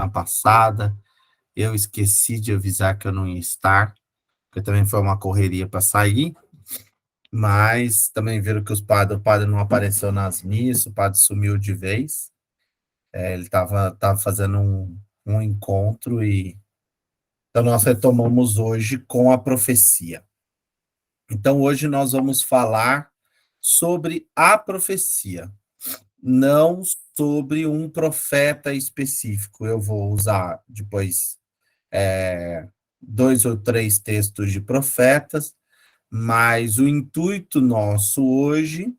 passada. Eu esqueci de avisar que eu não ia estar, porque também foi uma correria para sair, mas também viram que o padre não apareceu nas missas, o padre sumiu de vez. Ele estava fazendo um encontro e então nós retomamos hoje com a profecia. Então hoje nós vamos falar sobre a profecia, não sobre um profeta específico. Eu vou usar depois 2 ou 3 textos de profetas, mas o intuito nosso hoje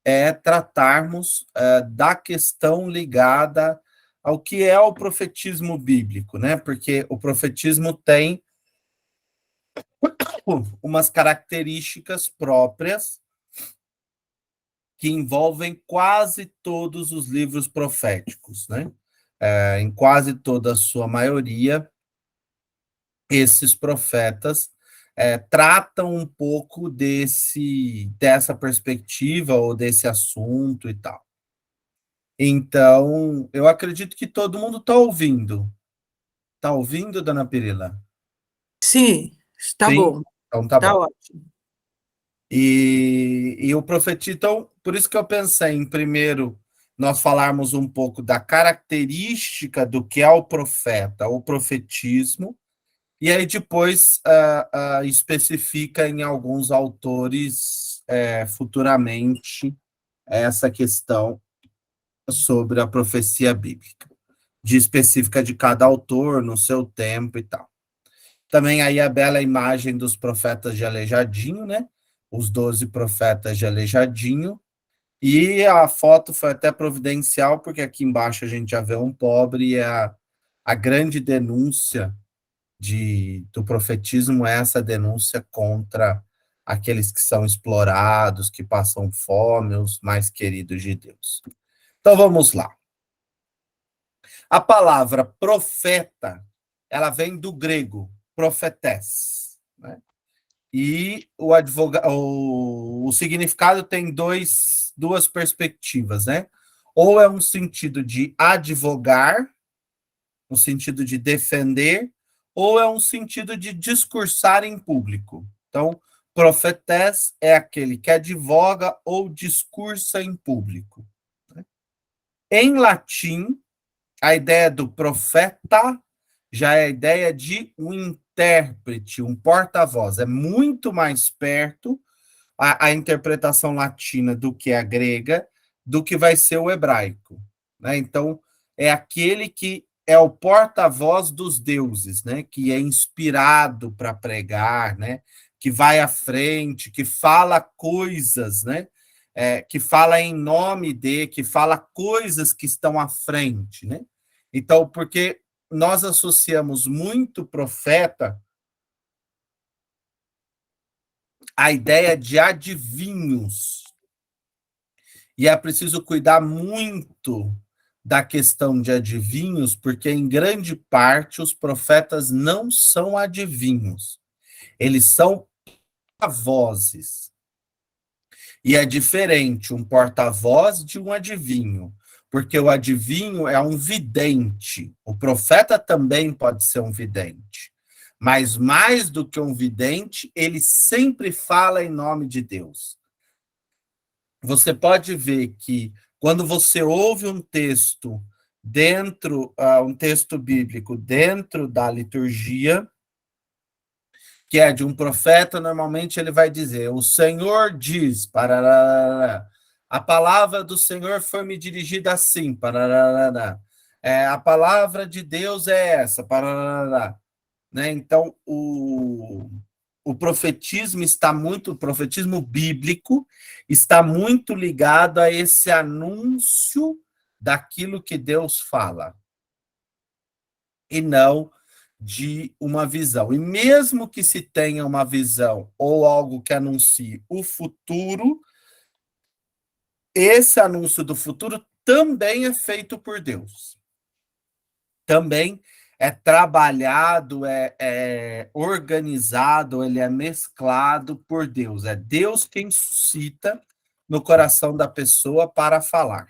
é tratarmos da questão ligada ao que é o profetismo bíblico, né? Porque o profetismo tem umas características próprias que envolvem quase todos os livros proféticos, né? Em quase toda a sua maioria, esses profetas tratam um pouco dessa perspectiva ou desse assunto e tal. Então, eu acredito que todo mundo está ouvindo. Está ouvindo, dona Pirila? Sim, está Sim? bom, Então tá está bom. ótimo. E o profetismo, então, por isso que eu pensei em primeiro nós falarmos um pouco da característica do que é o profeta, o profetismo, e aí depois especifica em alguns autores futuramente essa questão sobre a profecia bíblica, de específica de cada autor, no seu tempo e tal. Também aí a bela imagem dos profetas de Aleijadinho, né? Os 12 profetas de Aleijadinho. E a foto foi até providencial, porque aqui embaixo a gente já vê um pobre e a grande denúncia do profetismo é essa denúncia contra aqueles que são explorados, que passam fome, os mais queridos de Deus. Então vamos lá. A palavra profeta, ela vem do grego, profetés, né? E o significado tem duas perspectivas, né? Ou é um sentido de advogar, no sentido de defender, ou é um sentido de discursar em público. Então, profetés é aquele que advoga ou discursa em público. Em latim, a ideia do profeta já é a ideia de um intérprete, um porta-voz. É muito mais perto a interpretação latina do que a grega, do que vai ser o hebraico, né? Então, é aquele que é o porta-voz dos deuses, né? Que é inspirado para pregar, né? Que vai à frente, que fala coisas, né? Que fala em nome que fala coisas que estão à frente, né? Então, porque nós associamos muito profeta à ideia de adivinhos. E é preciso cuidar muito da questão de adivinhos, porque em grande parte os profetas não são adivinhos. Eles são porta-vozes. E é diferente um porta-voz de um adivinho, porque o adivinho é um vidente. O profeta também pode ser um vidente. Mas mais do que um vidente, ele sempre fala em nome de Deus. Você pode ver que quando você ouve um texto um texto bíblico dentro da liturgia, que é de um profeta, normalmente ele vai dizer: o Senhor diz, parará, a palavra do Senhor foi me dirigida assim, parará, a palavra de Deus é essa, parará, né? Então, o profetismo bíblico está muito ligado a esse anúncio daquilo que Deus fala, e não de uma visão. E mesmo que se tenha uma visão ou algo que anuncie o futuro, esse anúncio do futuro também é feito por Deus. Também é trabalhado, é organizado, ele é mesclado por Deus. É Deus quem suscita no coração da pessoa para falar.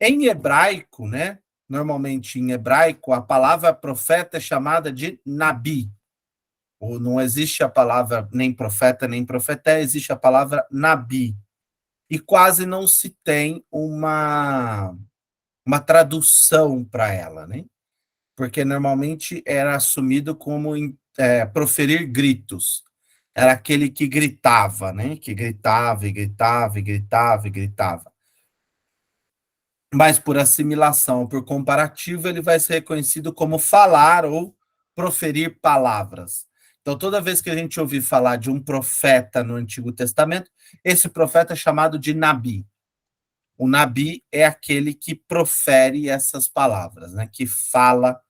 Em hebraico, né, normalmente em hebraico, a palavra profeta é chamada de nabi. Ou não existe a palavra nem profeta nem profeté, existe a palavra nabi. E quase não se tem uma tradução para ela, né? Porque normalmente era assumido como proferir gritos. Era aquele que gritava, né? Que gritava e gritava e gritava e gritava. Mas por assimilação, por comparativo, ele vai ser reconhecido como falar ou proferir palavras. Então, toda vez que a gente ouvir falar de um profeta no Antigo Testamento, esse profeta é chamado de Nabi. O Nabi é aquele que profere essas palavras, né? Que fala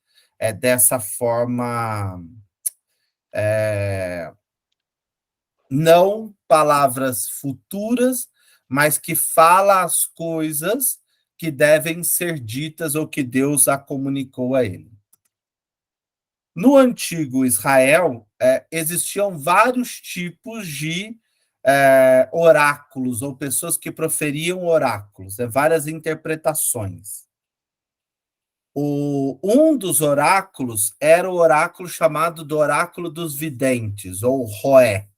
dessa forma, não palavras futuras, mas que fala as coisas que devem ser ditas ou que Deus a comunicou a ele. No antigo Israel, existiam vários tipos de oráculos, ou pessoas que proferiam oráculos, várias interpretações. Um dos oráculos era o oráculo chamado do oráculo dos videntes, ou Roé.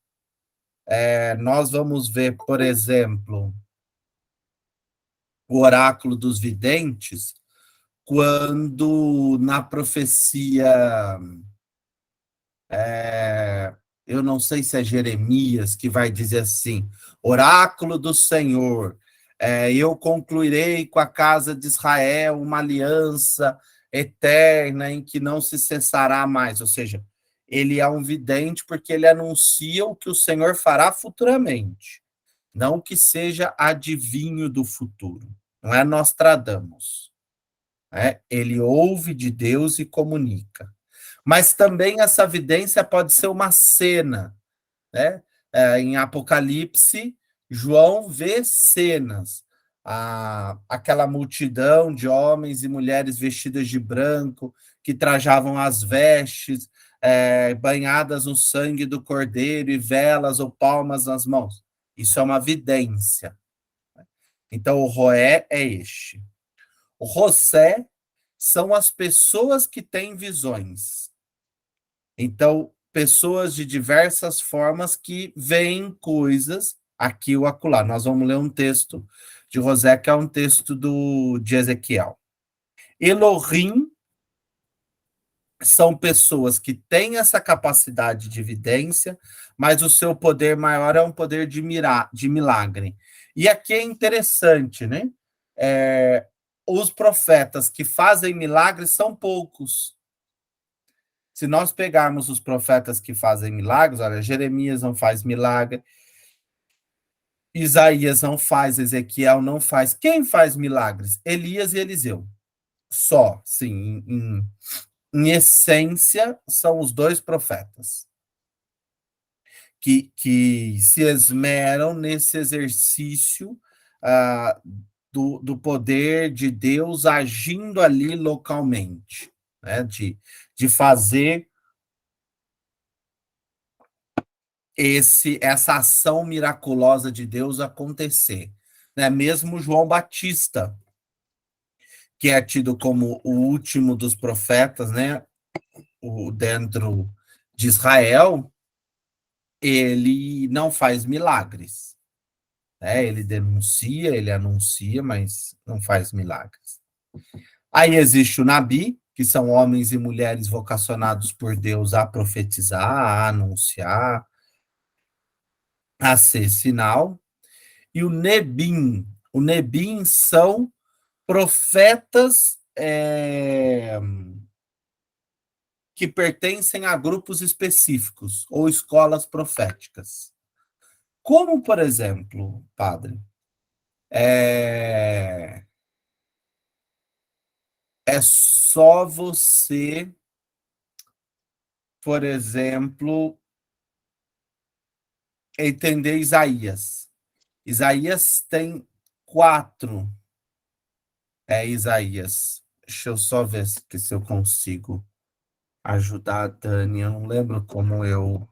Nós vamos ver, por exemplo, o oráculo dos videntes, quando na profecia, eu não sei se é Jeremias, que vai dizer assim: oráculo do Senhor, eu concluirei com a casa de Israel uma aliança eterna em que não se cessará mais. Ou seja, ele é um vidente porque ele anuncia o que o Senhor fará futuramente, não que seja adivinho do futuro. Não é Nostradamus. Ele ouve de Deus e comunica. Mas também essa evidência pode ser uma cena, né? Em Apocalipse, João vê cenas. Aquela multidão de homens e mulheres vestidas de branco, que trajavam as vestes, banhadas no sangue do cordeiro e velas ou palmas nas mãos. Isso é uma evidência. Então, o Roé é este. O Rossé são as pessoas que têm visões. Então, pessoas de diversas formas que veem coisas aqui ou acolá. Nós vamos ler um texto de José, que é um texto de Ezequiel. Elohim são pessoas que têm essa capacidade de evidência, mas o seu poder maior é um poder de milagre. E aqui é interessante, né? Os profetas que fazem milagres são poucos. Se nós pegarmos os profetas que fazem milagres, olha, Jeremias não faz milagre, Isaías não faz, Ezequiel não faz. Quem faz milagres? Elias e Eliseu. Só, sim, em essência, são os dois profetas que se esmeram nesse exercício do poder de Deus agindo ali localmente, né? De fazer essa ação miraculosa de Deus acontecer. Né? Mesmo João Batista, que é tido como o último dos profetas, né? Dentro de Israel, ele não faz milagres. Né? Ele denuncia, ele anuncia, mas não faz milagres. Aí existe o Nabi, que são homens e mulheres vocacionados por Deus a profetizar, a anunciar, a ser sinal. E o Nebim. O Nebim são profetas que pertencem a grupos específicos ou escolas proféticas. Como, por exemplo, padre, é só você, por exemplo, entender Isaías. Isaías tem 4. Isaías. Deixa eu só ver se eu consigo ajudar a Dani. Eu não lembro como eu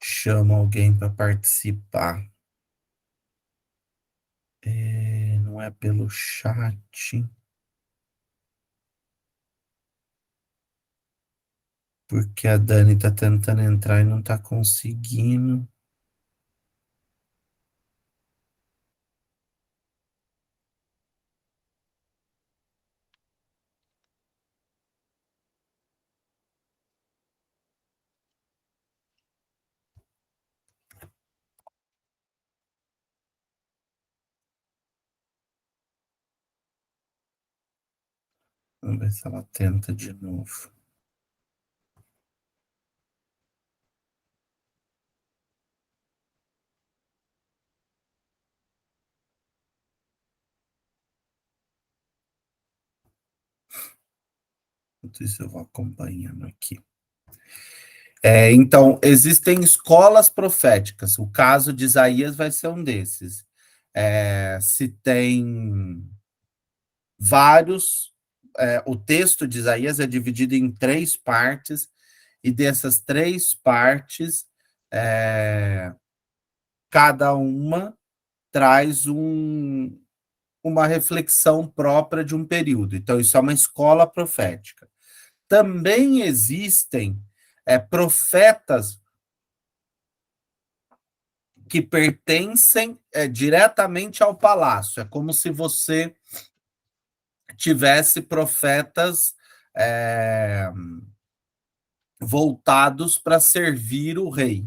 chamo alguém para participar. não é pelo chat. Porque a Dani tá tentando entrar e não tá conseguindo. Vamos ver se ela tenta de novo. Não sei se eu vou acompanhando aqui. Então, existem escolas proféticas. O caso de Isaías vai ser um desses. Se tem vários. O texto de Isaías é dividido em 3 partes, e dessas 3 partes, cada uma traz uma reflexão própria de um período. Então, isso é uma escola profética. Também existem profetas que pertencem diretamente ao palácio. É como se você tivesse profetas voltados para servir o rei.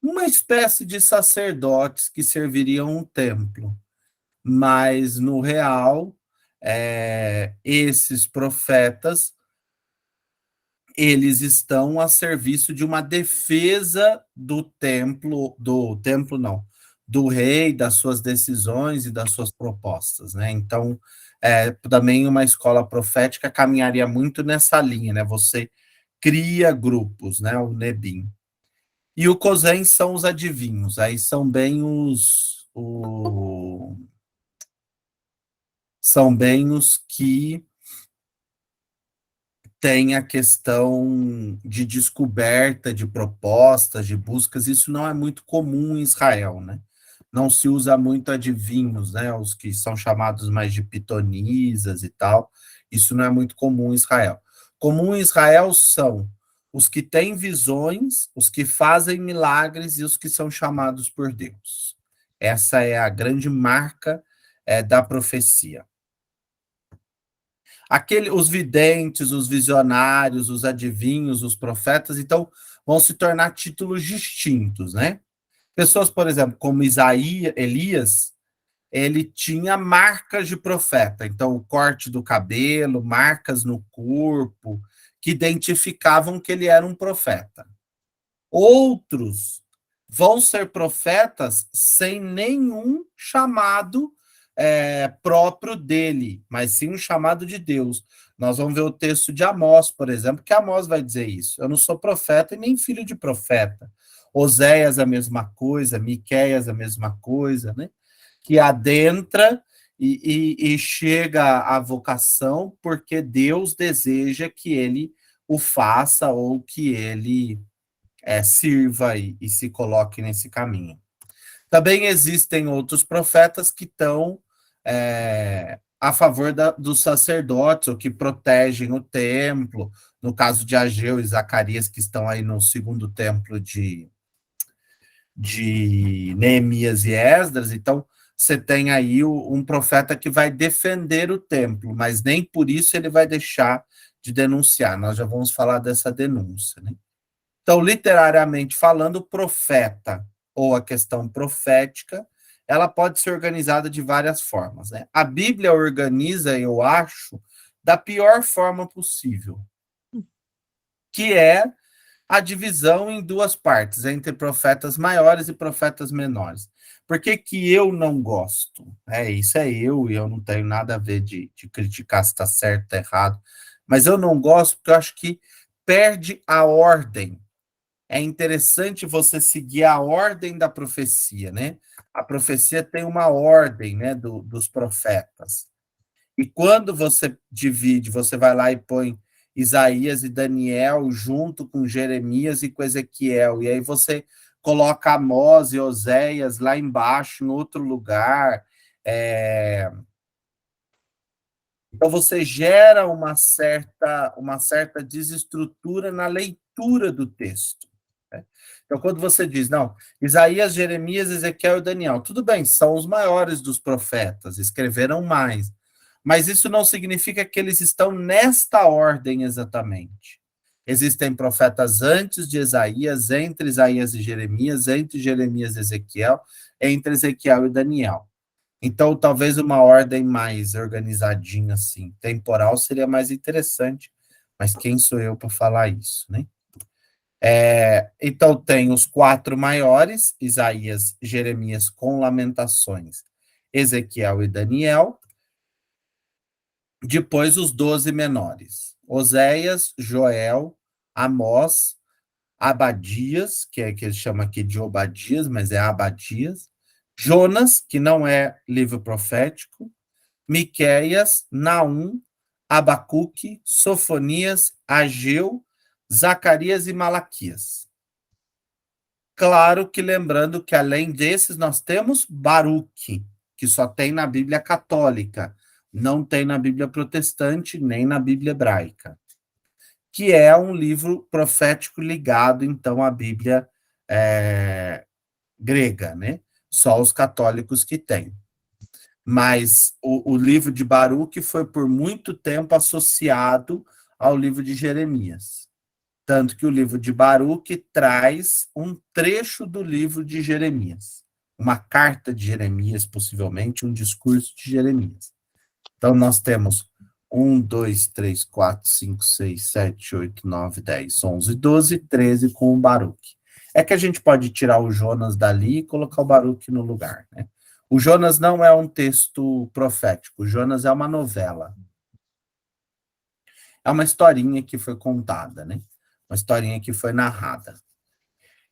Uma espécie de sacerdotes que serviriam o templo. Mas, no real, esses profetas, eles estão a serviço de uma defesa do templo não, do rei, das suas decisões e das suas propostas, né? Então, também uma escola profética caminharia muito nessa linha, né? Você cria grupos, né? O Nebim. E o Cosen são os adivinhos, aí são bem são bem os que tem a questão de descoberta de propostas, de buscas. Isso não é muito comum em Israel, né? Não se usa muito adivinhos, né? Os que são chamados mais de pitonisas e tal. Isso não é muito comum em Israel. Comum em Israel são os que têm visões, os que fazem milagres e os que são chamados por Deus. Essa é a grande marca da profecia. Os videntes, os visionários, os adivinhos, os profetas, então, vão se tornar títulos distintos, né? Pessoas, por exemplo, como Elias, ele tinha marcas de profeta, então, o corte do cabelo, marcas no corpo, que identificavam que ele era um profeta. Outros vão ser profetas sem nenhum chamado próprio dele, mas sim um chamado de Deus. Nós vamos ver o texto de Amós, por exemplo, que Amós vai dizer isso. Eu não sou profeta e nem filho de profeta. Oséias a mesma coisa, Miqueias a mesma coisa, né? Que adentra e chega à vocação porque Deus deseja que ele o faça ou que ele sirva e se coloque nesse caminho. Também existem outros profetas que estão a favor dos sacerdotes, ou que protegem o templo, no caso de Ageu e Zacarias, que estão aí no segundo templo de Neemias e Esdras. Então, você tem aí um profeta que vai defender o templo, mas nem por isso ele vai deixar de denunciar. Nós já vamos falar dessa denúncia, né? Então, literariamente falando, o profeta ou a questão profética, ela pode ser organizada de várias formas, né? A Bíblia organiza, eu acho, da pior forma possível, que é a divisão em 2 partes, entre profetas maiores e profetas menores. Por que que eu não gosto? Isso é eu, e eu não tenho nada a ver de criticar se está certo ou errado, mas eu não gosto porque eu acho que perde a ordem. É interessante você seguir a ordem da profecia, né? A profecia tem uma ordem, né, dos profetas. E quando você divide, você vai lá e põe Isaías e Daniel junto com Jeremias e com Ezequiel, e aí você coloca Amós e Oséias lá embaixo, em outro lugar, Então, você gera uma certa desestrutura na leitura do texto. Né? Então, quando você diz, não, Isaías, Jeremias, Ezequiel e Daniel, tudo bem, são os maiores dos profetas, escreveram mais, mas isso não significa que eles estão nesta ordem exatamente. Existem profetas antes de Isaías, entre Isaías e Jeremias e Ezequiel, entre Ezequiel e Daniel. Então, talvez uma ordem mais organizadinha, assim, temporal, seria mais interessante, mas quem sou eu para falar isso, né? Então, tem os 4 maiores, Isaías, Jeremias com Lamentações, Ezequiel e Daniel. Depois, os 12 menores, Oséias, Joel, Amós, Abadias, que é que ele chama aqui de Obadias, mas é Abadias, Jonas, que não é livro profético, Miqueias, Naum, Abacuque, Sofonias, Ageu, Zacarias e Malaquias. Claro que lembrando que além desses nós temos Baruque, que só tem na Bíblia católica, não tem na Bíblia protestante nem na Bíblia hebraica, que é um livro profético ligado então à Bíblia grega, né? Só os católicos que têm. Mas o livro de Baruque foi por muito tempo associado ao livro de Jeremias. Tanto que o livro de Baruque traz um trecho do livro de Jeremias. Uma carta de Jeremias, possivelmente, um discurso de Jeremias. Então, nós temos 1, 2, 3, 4, 5, 6, 7, 8, 9, 10, 11, 12, 13 com o Baruque. É que a gente pode tirar o Jonas dali e colocar o Baruque no lugar, né? O Jonas não é um texto profético, o Jonas é uma novela. É uma historinha que foi contada, né? Uma historinha que foi narrada.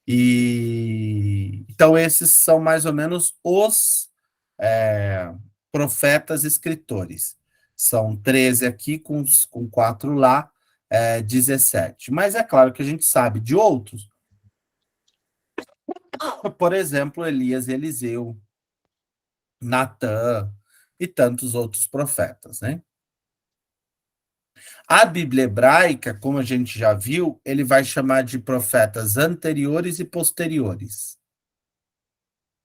E então esses são mais ou menos os profetas escritores. São 13 aqui, com 4 lá, 17. Mas é claro que a gente sabe de outros. Por exemplo, Elias e Eliseu, Natã e tantos outros profetas, né? A Bíblia hebraica, como a gente já viu, ele vai chamar de profetas anteriores e posteriores,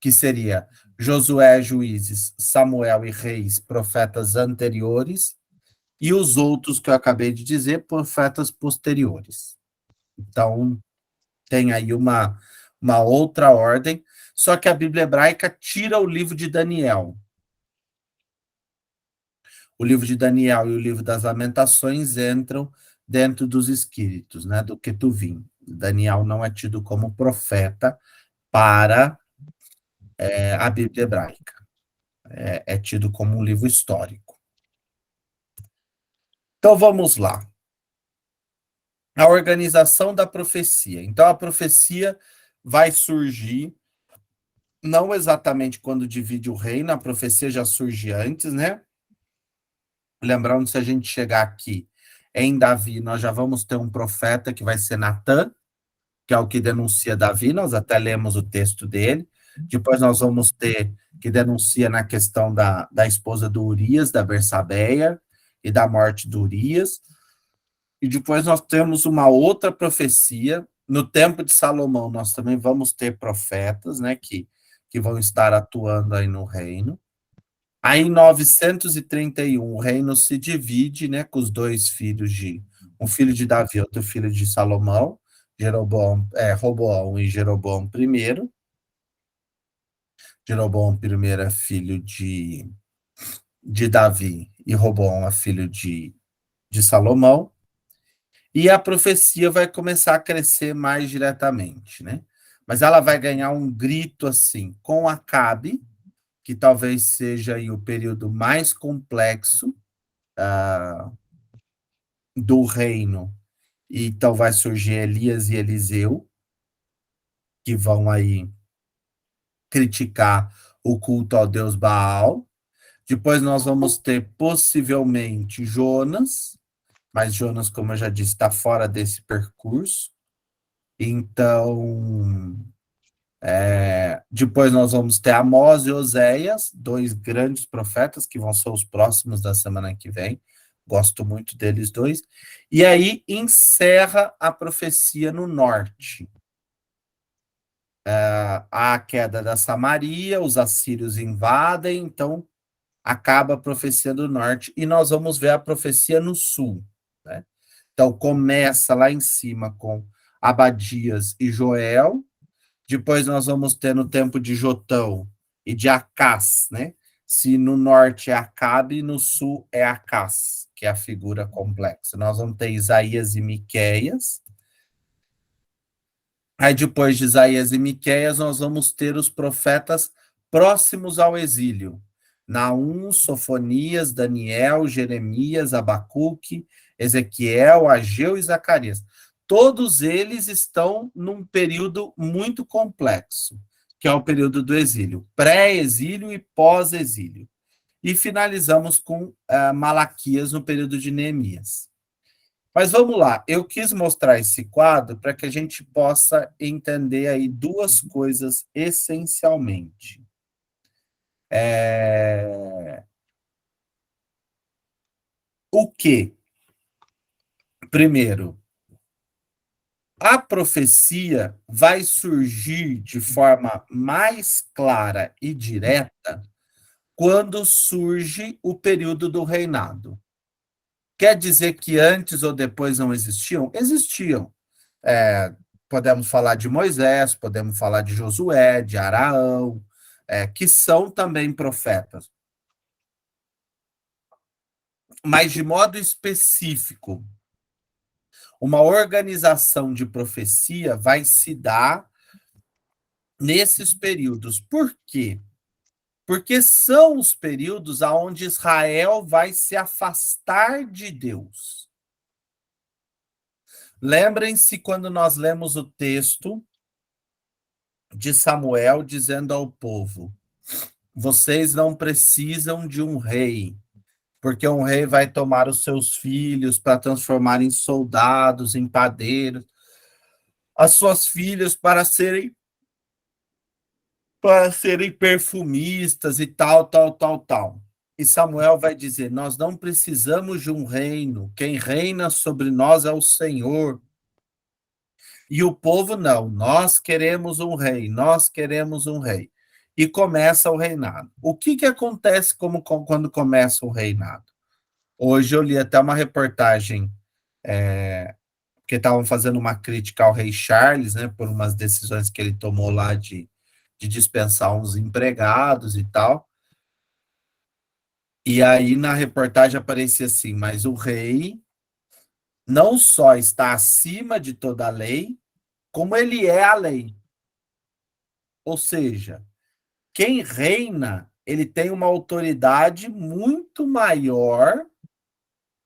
que seria Josué, Juízes, Samuel e Reis, profetas anteriores, e os outros que eu acabei de dizer, profetas posteriores. Então, tem aí uma outra ordem, só que a Bíblia hebraica tira o livro de Daniel. O livro de Daniel e o livro das Lamentações entram dentro dos escritos, né, do Ketuvim. Daniel não é tido como profeta para a Bíblia hebraica. É tido como um livro histórico. Então vamos lá. A organização da profecia. Então a profecia vai surgir não exatamente quando divide o reino, a profecia já surge antes, né? Lembrando, se a gente chegar aqui em Davi, nós já vamos ter um profeta que vai ser Natã, que é o que denuncia Davi, nós até lemos o texto dele. Depois nós vamos ter que denuncia na questão da esposa do Urias, da Bersabeia, e da morte do Urias. E depois nós temos uma outra profecia. No tempo de Salomão, nós também vamos ter profetas, né, que vão estar atuando aí no reino. Aí, em 931, o reino se divide, né, com os dois filhos um filho de Davi, outro filho de Salomão, Roboão e Jeroboão I. Jeroboão I é filho de Davi e Roboão é filho de Salomão. E a profecia vai começar a crescer mais diretamente, né? Mas ela vai ganhar um grito assim, com Acabe, que talvez seja aí o período mais complexo do reino. E então vai surgir Elias e Eliseu, que vão aí criticar o culto ao deus Baal. Depois nós vamos ter possivelmente Jonas, mas Jonas, como eu já disse, está fora desse percurso. Então, Depois nós vamos ter Amós e Oséias, dois grandes profetas que vão ser os próximos da semana que vem. Gosto muito deles dois. E aí encerra a profecia no norte. A queda da Samaria, os assírios invadem, então acaba a profecia do norte e nós vamos ver a profecia no sul, né? Então começa lá em cima com Abadias e Joel, depois nós vamos ter no tempo de Jotão e de Acás, né? Se no norte é Acabe, no sul é Acás, que é a figura complexa. Nós vamos ter Isaías e Miqueias. Aí depois de Isaías e Miqueias, nós vamos ter os profetas próximos ao exílio. Naum, Sofonias, Daniel, Jeremias, Abacuque, Ezequiel, Ageu e Zacarias. Todos eles estão num período muito complexo, que é o período do exílio, pré-exílio e pós-exílio. E finalizamos com Malaquias no período de Neemias. Mas vamos lá, eu quis mostrar esse quadro para que a gente possa entender aí duas coisas essencialmente. O que? Primeiro, a profecia vai surgir de forma mais clara e direta quando surge o período do reinado. Quer dizer que antes ou depois não existiam? Existiam. Podemos falar de Moisés, podemos falar de Josué, de Araão, que são também profetas. Mas, de modo específico, uma organização de profecia vai se dar nesses períodos. Por quê? Porque são os períodos onde Israel vai se afastar de Deus. Lembrem-se quando nós lemos o texto de Samuel dizendo ao povo: vocês não precisam de um rei, porque um rei vai tomar os seus filhos para transformar em soldados, em padeiros, as suas filhas para serem perfumistas e tal, tal, tal, tal. E Samuel vai dizer: nós não precisamos de um reino, quem reina sobre nós é o Senhor. E o povo não, nós queremos um rei, nós queremos um rei. E começa o reinado. O que acontece quando começa o reinado? Hoje eu li até uma reportagem que estavam fazendo uma crítica ao rei Charles, né, por umas decisões que ele tomou lá de dispensar uns empregados e tal. E aí na reportagem aparecia assim: mas o rei não só está acima de toda a lei, como ele é a lei. Ou seja, quem reina, ele tem uma autoridade muito maior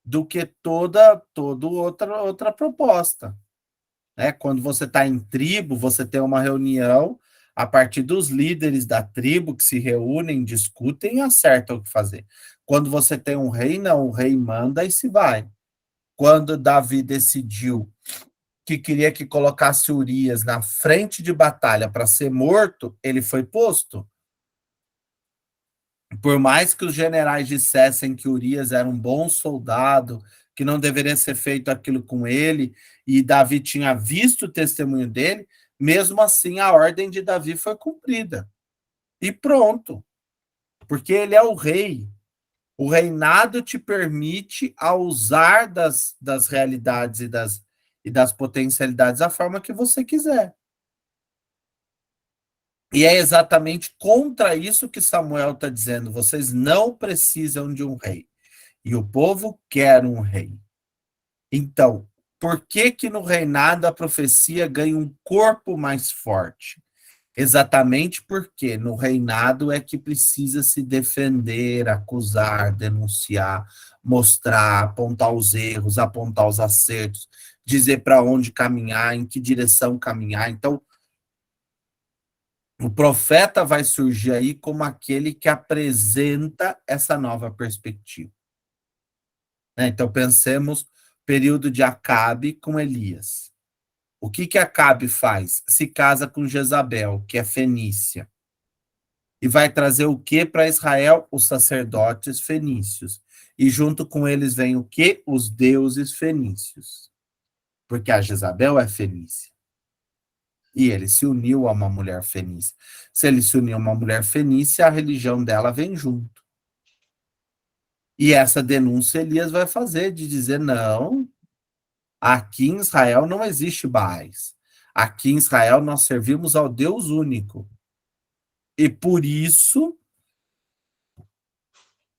do que toda outra proposta. Né? Quando você está em tribo, você tem uma reunião a partir dos líderes da tribo que se reúnem, discutem e acertam o que fazer. Quando você tem um rei, não, o rei manda e se vai. Quando Davi decidiu que queria que colocasse Urias na frente de batalha para ser morto, ele foi posto. Por mais que os generais dissessem que Urias era um bom soldado, que não deveria ser feito aquilo com ele, e Davi tinha visto o testemunho dele, mesmo assim a ordem de Davi foi cumprida. E pronto. Porque ele é o rei. O reinado te permite a usar das realidades e das potencialidades da forma que você quiser. E é exatamente contra isso que Samuel está dizendo: vocês não precisam de um rei. E o povo quer um rei. Então, por que no reinado a profecia ganha um corpo mais forte? Exatamente porque no reinado é que precisa se defender, acusar, denunciar, mostrar, apontar os erros, apontar os acertos, dizer para onde caminhar, em que direção caminhar. Então, o profeta vai surgir aí como aquele que apresenta essa nova perspectiva. Então, pensemos período de Acabe com Elias. O que Acabe faz? Se casa com Jezabel, que é fenícia. E vai trazer o que para Israel? Os sacerdotes fenícios. E junto com eles vem o que? Os deuses fenícios. Porque a Jezabel é fenícia. E ele se uniu a uma mulher fenícia. Se ele se uniu a uma mulher fenícia, a religião dela vem junto. E essa denúncia Elias vai fazer, de dizer, não, aqui em Israel não existe Baais. Aqui em Israel nós servimos ao Deus único. E por isso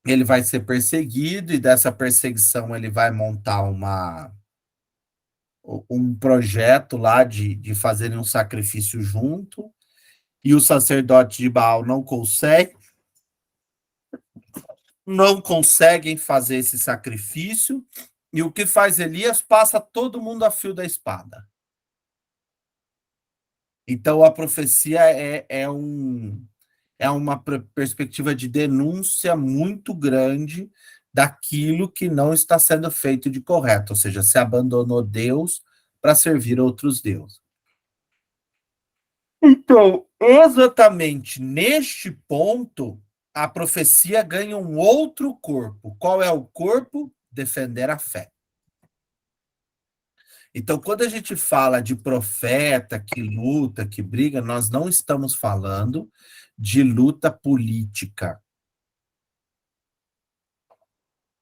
ele vai ser perseguido, e dessa perseguição ele vai montar um projeto lá de fazerem um sacrifício junto, e o sacerdote de Baal não conseguem fazer esse sacrifício, e o que faz Elias? Passa todo mundo a fio da espada. Então a profecia é uma perspectiva de denúncia muito grande daquilo que não está sendo feito de correto, ou seja, se abandonou Deus para servir outros deuses. Então, exatamente neste ponto, a profecia ganha um outro corpo. Qual é o corpo? Defender a fé. Então, quando a gente fala de profeta que luta, que briga, nós não estamos falando de luta política.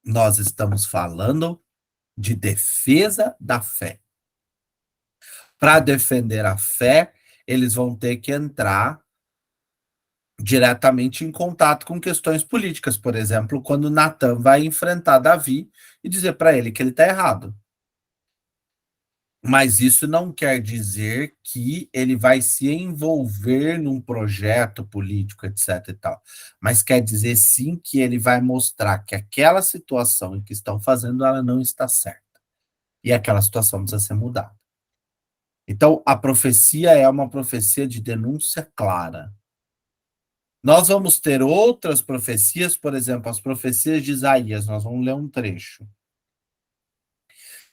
Nós estamos falando de defesa da fé. Para defender a fé, eles vão ter que entrar diretamente em contato com questões políticas. Por exemplo, quando Natan vai enfrentar Davi e dizer para ele que ele está errado. Mas isso não quer dizer que ele vai se envolver num projeto político, etc. e tal. Mas quer dizer, sim, que ele vai mostrar que aquela situação em que estão fazendo, ela não está certa. E aquela situação precisa ser mudada. Então, a profecia é uma profecia de denúncia clara. Nós vamos ter outras profecias, por exemplo, as profecias de Isaías, nós vamos ler um trecho,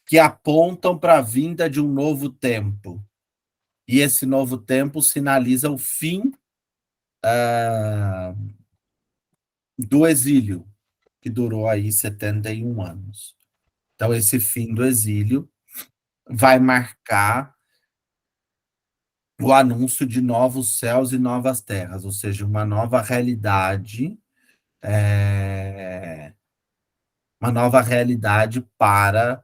que apontam para a vinda de um novo tempo. E esse novo tempo sinaliza o fim do exílio, que durou aí 71 anos. Então, esse fim do exílio vai marcar o anúncio de novos céus e novas terras, ou seja, uma nova realidade, uma nova realidade para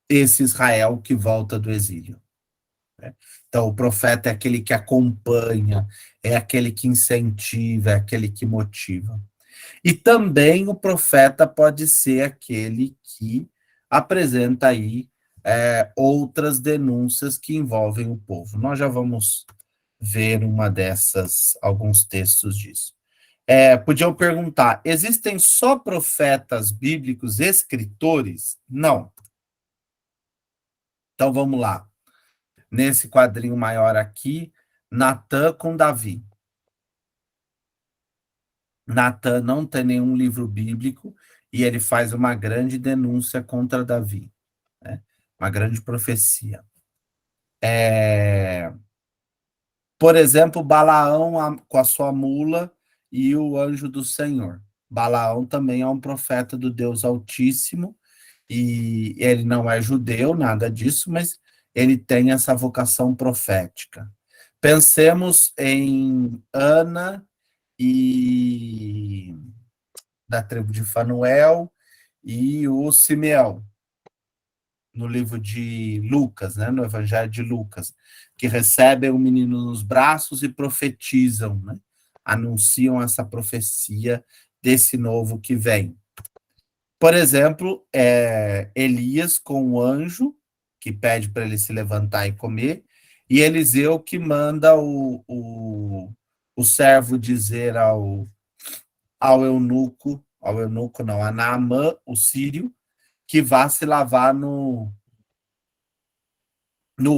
esse Israel que volta do exílio. Então, o profeta é aquele que acompanha, é aquele que incentiva, é aquele que motiva. E também o profeta pode ser aquele que apresenta aí outras denúncias que envolvem o povo. Nós já vamos ver uma dessas, alguns textos disso. Podiam perguntar, existem só profetas bíblicos escritores? Não. Então vamos lá. Nesse quadrinho maior aqui, Natan com Davi. Natan não tem nenhum livro bíblico e ele faz uma grande denúncia contra Davi, né? Uma grande profecia. Por exemplo, Balaão com a sua mula e o anjo do Senhor. Balaão também é um profeta do Deus Altíssimo e ele não é judeu, nada disso, mas ele tem essa vocação profética. Pensemos em Ana e da tribo de Fanuel e o Simeão, no livro de Lucas, né, no Evangelho de Lucas, que recebem o menino nos braços e profetizam, né, anunciam essa profecia desse novo que vem. Por exemplo, Elias com o anjo, que pede para ele se levantar e comer, e Eliseu que manda o servo dizer ao eunuco não, a Naamã, o sírio, que vá se lavar no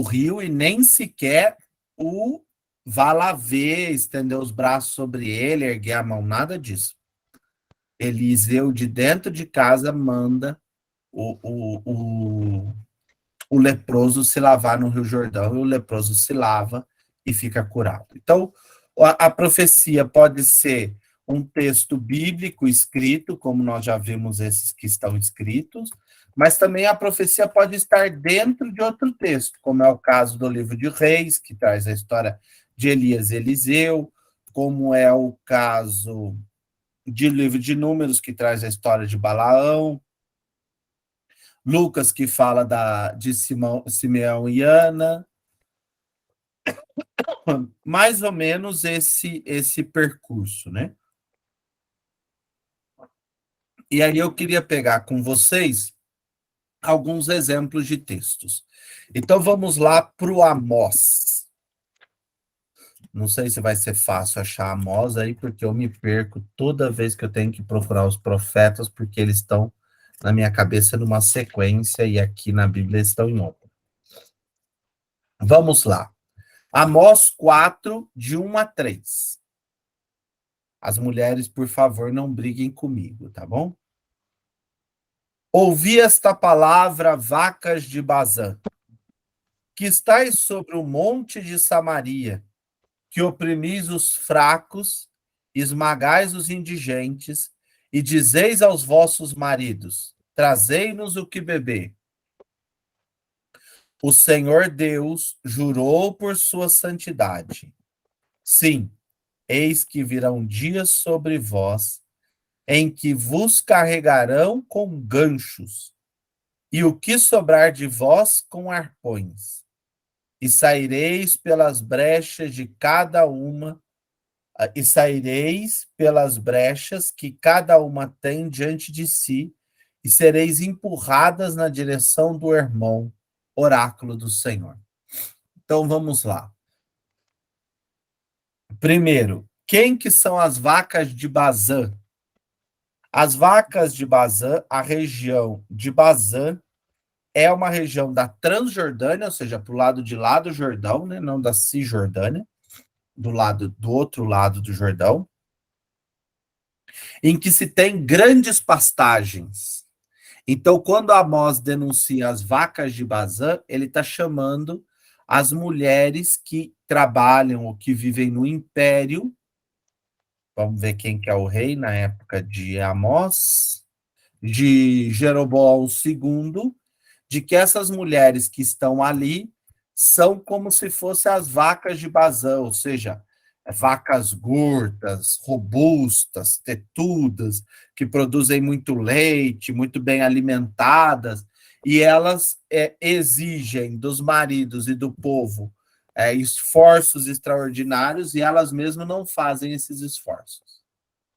rio e nem sequer o vá lá ver, estender os braços sobre ele, erguer a mão, nada disso. Eliseu, de dentro de casa, manda o o leproso se lavar no Rio Jordão, e o leproso se lava e fica curado. Então, a profecia pode ser um texto bíblico escrito, como nós já vimos esses que estão escritos, mas também a profecia pode estar dentro de outro texto, como é o caso do livro de Reis, que traz a história de Elias e Eliseu, como é o caso de livro de Números, que traz a história de Balaão, Lucas, que fala de Simeão e Ana, mais ou menos esse percurso, né? E aí eu queria pegar com vocês alguns exemplos de textos. Então vamos lá para o Amós. Não sei se vai ser fácil achar Amós aí, porque eu me perco toda vez que eu tenho que procurar os profetas, porque eles estão na minha cabeça numa sequência e aqui na Bíblia eles estão em outra. Vamos lá. Amós 4, de 1 a 3. As mulheres, por favor, não briguem comigo, tá bom? Ouvi esta palavra, vacas de Bazã, que estáis sobre o monte de Samaria, que oprimis os fracos, esmagais os indigentes, e dizeis aos vossos maridos: trazei-nos o que beber. O Senhor Deus jurou por sua santidade. Sim, eis que virão dias sobre vós, em que vos carregarão com ganchos, e o que sobrar de vós com arpões. E saireis pelas brechas de cada uma, e saireis pelas brechas que cada uma tem diante de si, e sereis empurradas na direção do Hermon, oráculo do Senhor. Então vamos lá. Primeiro, quem que são as vacas de Bazã? As vacas de Bazã, a região de Bazã, é uma região da Transjordânia, ou seja, para o lado de lá do Jordão, né, não da Cisjordânia, do outro lado do Jordão, em que se tem grandes pastagens. Então, quando Amós denuncia as vacas de Bazã, ele está chamando as mulheres que trabalham ou que vivem no império. Vamos ver quem que é o rei na época de Amós, de Jeroboão II, de que essas mulheres que estão ali são como se fossem as vacas de Bazã, ou seja, vacas gordas, robustas, tetudas, que produzem muito leite, muito bem alimentadas, e elas exigem dos maridos e do povo esforços extraordinários, e elas mesmas não fazem esses esforços.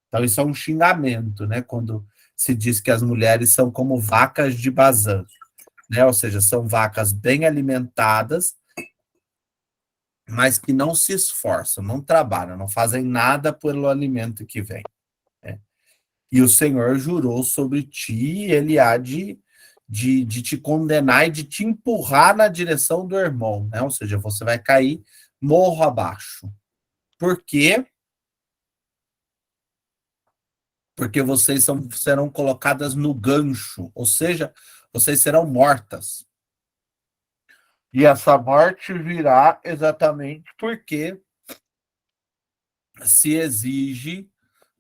Então, isso é um xingamento, né? Quando se diz que as mulheres são como vacas de Bazã, né? Ou seja, são vacas bem alimentadas, mas que não se esforçam, não trabalham, não fazem nada pelo alimento que vem, né? E o Senhor jurou sobre ti, ele há de te condenar e de te empurrar na direção do irmão, né? Ou seja, você vai cair morro abaixo. Por quê? Porque vocês serão colocadas no gancho, ou seja, vocês serão mortas. E essa morte virá exatamente porque se exige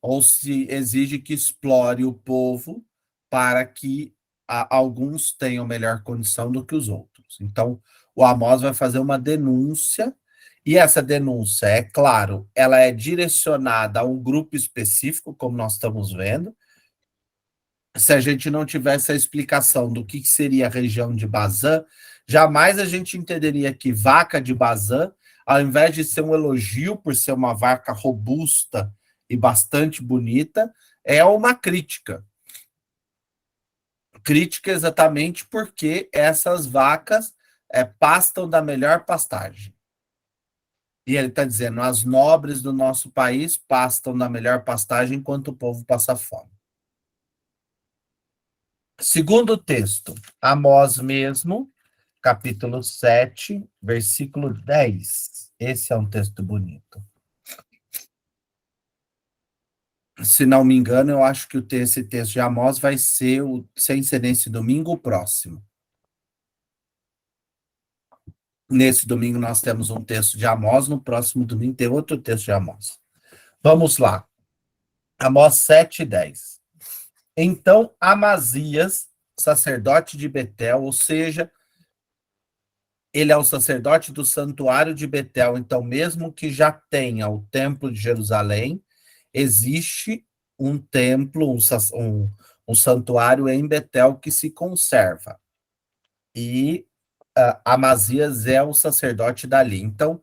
ou se exige que explore o povo para que alguns tenham melhor condição do que os outros. Então, o Amós vai fazer uma denúncia, e essa denúncia, é claro, ela é direcionada a um grupo específico, como nós estamos vendo. Se a gente não tivesse a explicação do que seria a região de Bazã, jamais a gente entenderia que vaca de Bazã, ao invés de ser um elogio por ser uma vaca robusta e bastante bonita, é uma crítica. Crítica exatamente porque essas vacas pastam da melhor pastagem. E ele está dizendo, as nobres do nosso país pastam da melhor pastagem enquanto o povo passa fome. Segundo texto, Amós mesmo, capítulo 7, versículo 10. Esse é um texto bonito. Se não me engano, eu acho que esse texto de Amós vai ser, sem ser nesse domingo, o próximo. Nesse domingo nós temos um texto de Amós, no próximo domingo tem outro texto de Amós. Vamos lá. Amós 7:10. Então Amazias, sacerdote de Betel, ou seja, ele é o sacerdote do santuário de Betel, então mesmo que já tenha o templo de Jerusalém, existe um templo, um santuário em Betel que se conserva. E Amazias é o sacerdote dali. Então,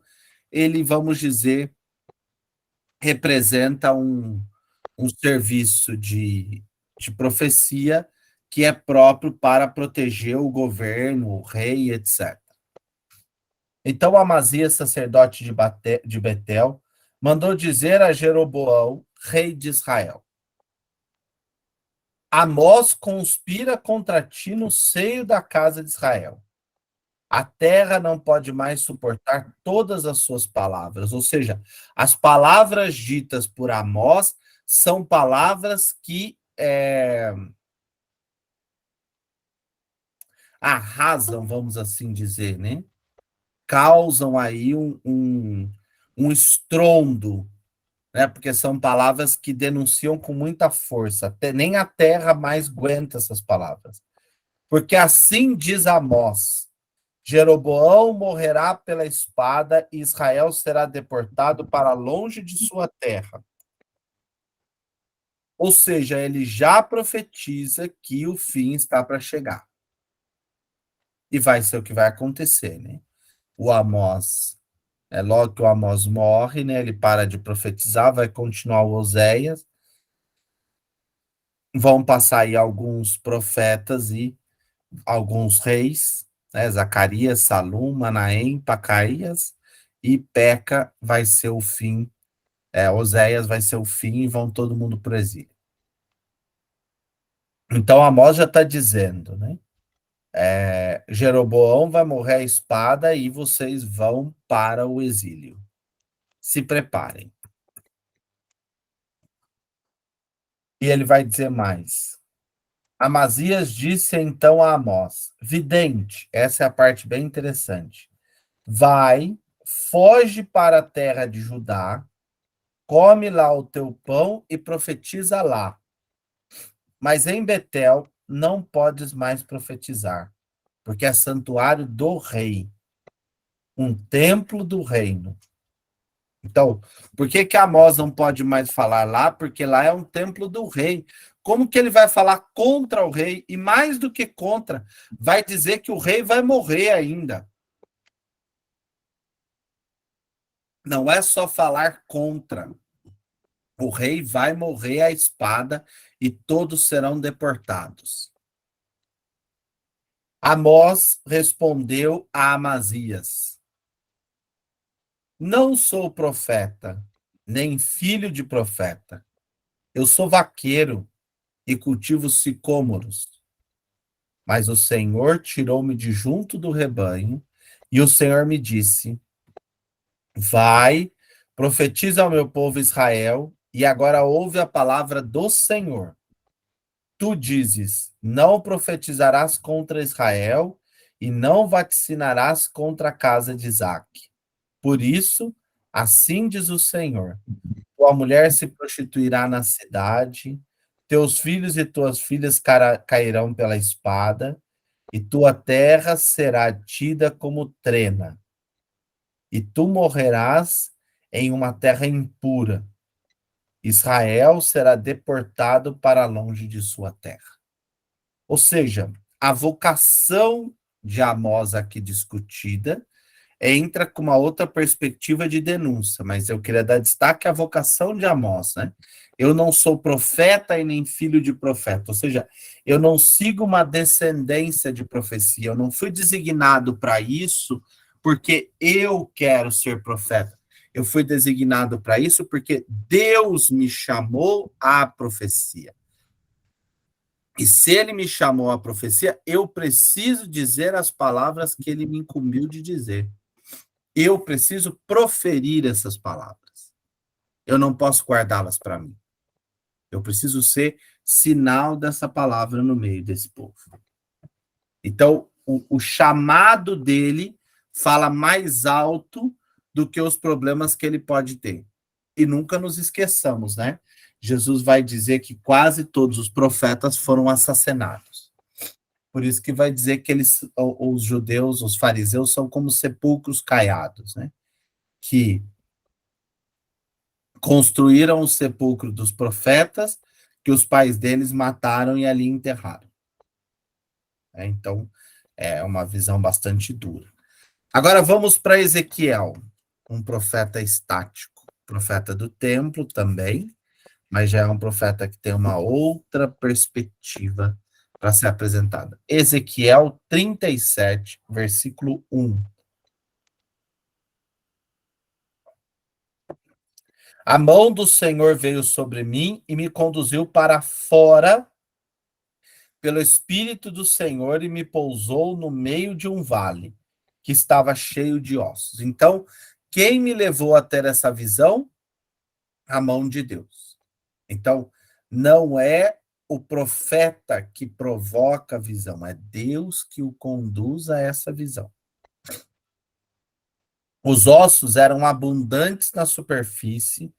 ele, vamos dizer, representa um serviço de profecia que é próprio para proteger o governo, o rei, etc. Então Amazias, sacerdote de Betel, mandou dizer a Jeroboão, rei de Israel: Amós conspira contra ti no seio da casa de Israel. A terra não pode mais suportar todas as suas palavras. Ou seja, as palavras ditas por Amós são palavras que arrasam, vamos assim dizer, né? Causam aí um estrondo, né? Porque são palavras que denunciam com muita força. Até, nem a terra mais aguenta essas palavras. Porque assim diz Amós: Jeroboão morrerá pela espada e Israel será deportado para longe de sua terra. Ou seja, ele já profetiza que o fim está para chegar. E vai ser o que vai acontecer, né? O Amós, logo que o Amós morre, né? Ele para de profetizar, vai continuar o Oséias. Vão passar aí alguns profetas e alguns reis, né? Zacarias, Salum, Manaém, Pacaías e Peca vai ser o fim. Oséias vai ser o fim e vão todo mundo para o exílio. Então Amós já está dizendo, né? Jeroboão vai morrer à espada e vocês vão para o exílio. Se preparem. E ele vai dizer mais. Amazias disse então a Amós: Vidente, essa é a parte bem interessante. Vai, foge para a terra de Judá, come lá o teu pão e profetiza lá. Mas em Betel não podes mais profetizar, porque é santuário do rei, um templo do reino. Então, por que que Amós não pode mais falar lá? Porque lá é um templo do rei. Como que ele vai falar contra o rei? E mais do que contra, vai dizer que o rei vai morrer ainda. Não é só falar contra. O rei vai morrer à espada e todos serão deportados. Amós respondeu a Amazias: Não sou profeta, nem filho de profeta. Eu sou vaqueiro e cultivo sicômoros. Mas o Senhor tirou-me de junto do rebanho, e o Senhor me disse: Vai, profetiza ao meu povo Israel, e agora ouve a palavra do Senhor. Tu dizes: Não profetizarás contra Israel, e não vaticinarás contra a casa de Isaque. Por isso, assim diz o Senhor: tua mulher se prostituirá na cidade, teus filhos e tuas filhas cairão pela espada, e tua terra será tida como trena, e tu morrerás em uma terra impura. Israel será deportado para longe de sua terra. Ou seja, a vocação de Amós aqui discutida entra com uma outra perspectiva de denúncia, mas eu queria dar destaque à vocação de Amós, né? Eu não sou profeta e nem filho de profeta, ou seja, eu não sigo uma descendência de profecia, eu não fui designado para isso porque eu quero ser profeta. Eu fui designado para isso porque Deus me chamou à profecia. E se ele me chamou à profecia, eu preciso dizer as palavras que ele me incumbiu de dizer. Eu preciso proferir essas palavras. Eu não posso guardá-las para mim. Eu preciso ser sinal dessa palavra no meio desse povo. Então, o chamado dele fala mais alto do que os problemas que ele pode ter. E nunca nos esqueçamos, né? Jesus vai dizer que quase todos os profetas foram assassinados. Por isso que vai dizer que os judeus, os fariseus, são como sepulcros caiados, né? Que construíram o sepulcro dos profetas que os pais deles mataram e ali enterraram. Então, é uma visão bastante dura. Agora vamos para Ezequiel, um profeta estático, profeta do templo também, mas já é um profeta que tem uma outra perspectiva para ser apresentada. Ezequiel 37, versículo 1. A mão do Senhor veio sobre mim e me conduziu para fora pelo Espírito do Senhor e me pousou no meio de um vale que estava cheio de ossos. Então, quem me levou a ter essa visão? A mão de Deus. Então, não é o profeta que provoca a visão, é Deus que o conduz a essa visão. Os ossos eram abundantes na superfície,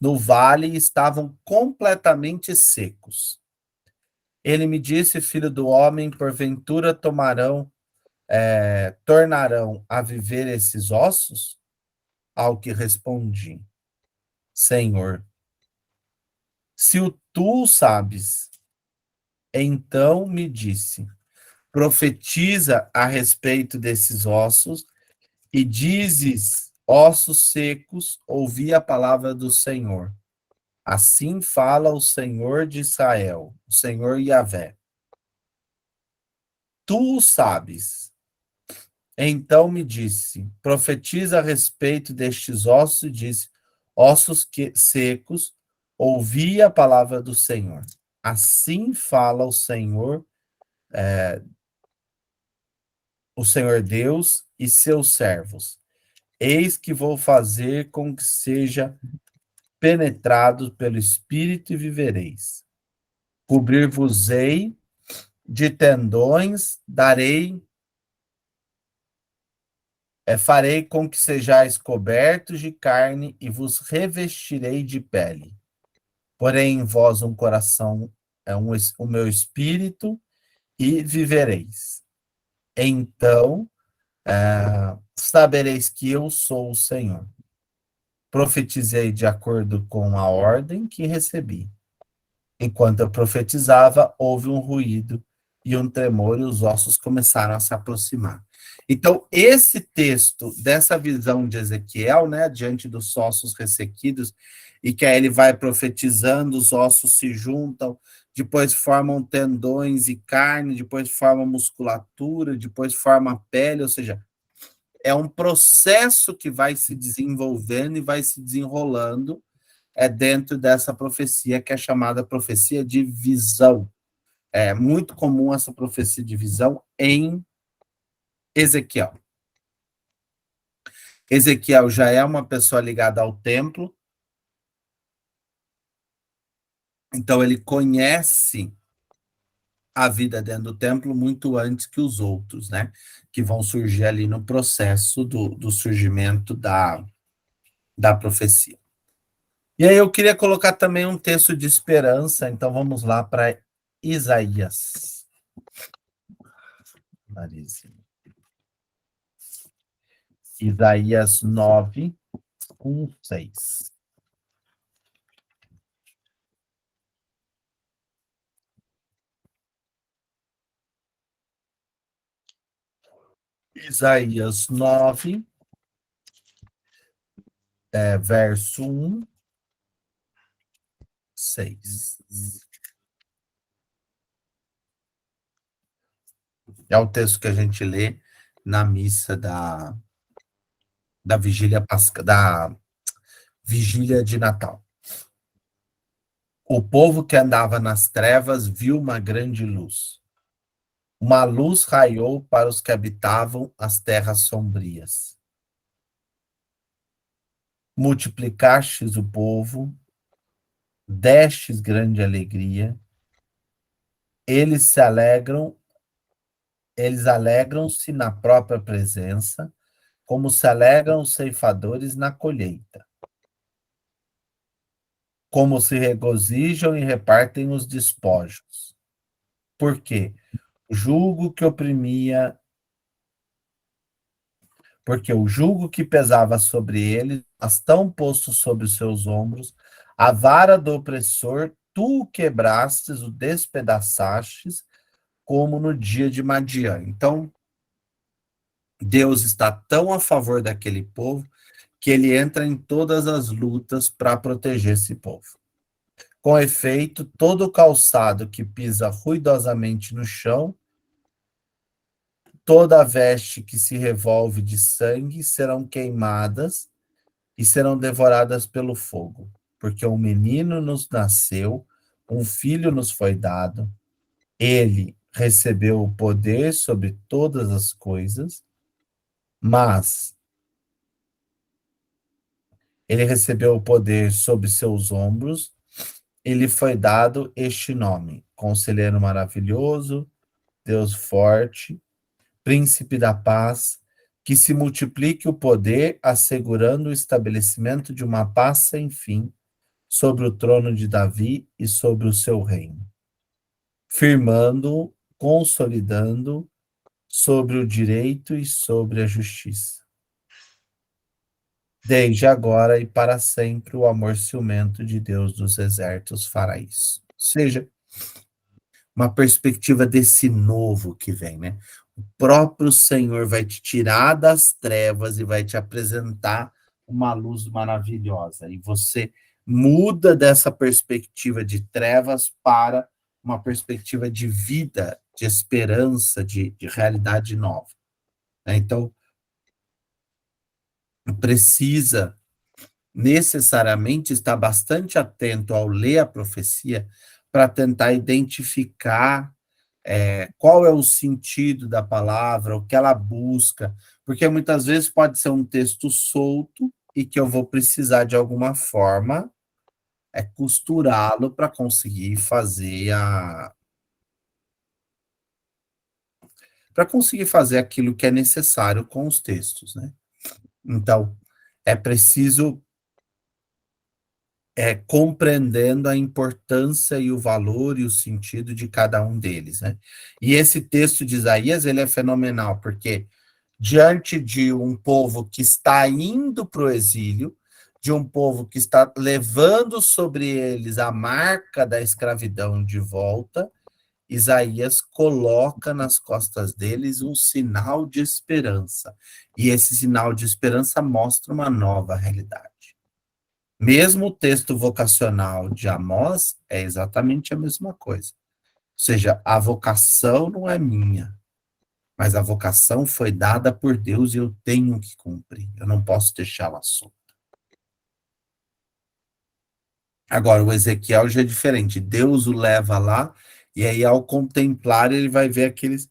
no vale, e estavam completamente secos. Ele me disse, filho do homem, porventura tornarão a viver esses ossos? Ao que respondi, Senhor, se tu sabes, então me disse, profetiza a respeito desses ossos e dizes, ossos secos, ouvi a palavra do Senhor. Assim fala o Senhor de Israel, o Senhor Yahvé. Tu sabes. Então me disse, profetiza a respeito destes ossos e disse, secos, ouvi a palavra do Senhor. Assim fala o Senhor Deus e seus servos. Eis que vou fazer com que seja penetrado pelo Espírito e vivereis. Cobrir-vos-ei de tendões, farei com que sejais cobertos de carne e vos revestirei de pele. Porém em vós um coração, o meu espírito, e vivereis. Então sabereis que eu sou o Senhor. Profetizei de acordo com a ordem que recebi. Enquanto eu profetizava, houve um ruído e um tremor, e os ossos começaram a se aproximar. Então, esse texto dessa visão de Ezequiel, né, diante dos ossos ressequidos, e que aí ele vai profetizando, os ossos se juntam, depois formam tendões e carne, depois formam musculatura, depois forma pele, ou seja, é um processo que vai se desenvolvendo e vai se desenrolando dentro dessa profecia que é chamada profecia de visão. É muito comum essa profecia de visão em Ezequiel. Ezequiel já é uma pessoa ligada ao templo, então ele conhece a vida dentro do templo muito antes que os outros, né? Que vão surgir ali no processo do surgimento da profecia. E aí eu queria colocar também um texto de esperança, então vamos lá para Isaías. Marizinha. Isaías 9, 1, 6. Isaías 9, verso 1, 6. É o texto que a gente lê na missa da vigília de Natal. O povo que andava nas trevas viu uma grande luz. Uma luz raiou para os que habitavam as terras sombrias. Multiplicastes o povo, destes grande alegria. Eles alegram-se na própria presença, como se alegram os ceifadores na colheita, como se regozijam e repartem os despojos. Por quê? O jugo que oprimia, porque o jugo que pesava sobre eles, mas tão posto sobre os seus ombros, a vara do opressor, tu o quebrastes, o despedaçastes, como no dia de Madian. Então, Deus está tão a favor daquele povo que ele entra em todas as lutas para proteger esse povo. Com efeito, todo calçado que pisa ruidosamente no chão, toda a veste que se revolve de sangue serão queimadas e serão devoradas pelo fogo, porque um menino nos nasceu, um filho nos foi dado, ele recebeu o poder sobre todas as coisas, mas ele recebeu o poder sobre seus ombros, ele foi dado este nome: Conselheiro Maravilhoso, Deus Forte, Príncipe da Paz, que se multiplique o poder, assegurando o estabelecimento de uma paz sem fim sobre o trono de Davi e sobre o seu reino, firmando, consolidando sobre o direito e sobre a justiça. Desde agora e para sempre, o amor ciumento de Deus dos exércitos fará isso. Ou seja, uma perspectiva desse novo que vem, né? O próprio Senhor vai te tirar das trevas e vai te apresentar uma luz maravilhosa. E você muda dessa perspectiva de trevas para uma perspectiva de vida, de esperança, de realidade nova, né? Então, precisa necessariamente estar bastante atento ao ler a profecia para tentar identificar qual é o sentido da palavra, o que ela busca, porque muitas vezes pode ser um texto solto e que eu vou precisar de alguma forma costurá-lo para conseguir fazer para conseguir fazer aquilo que é necessário com os textos, né? Então, é preciso compreendendo a importância e o valor e o sentido de cada um deles, né? E esse texto de Isaías, ele é fenomenal, porque diante de um povo que está indo para o exílio, de um povo que está levando sobre eles a marca da escravidão de volta, Isaías coloca nas costas deles um sinal de esperança. E esse sinal de esperança mostra uma nova realidade. Mesmo o texto vocacional de Amós é exatamente a mesma coisa. Ou seja, a vocação não é minha, mas a vocação foi dada por Deus e eu tenho que cumprir. Eu não posso deixá-la solta. Agora, o Ezequiel já é diferente. Deus o leva lá, e aí, ao contemplar, ele vai ver aqueles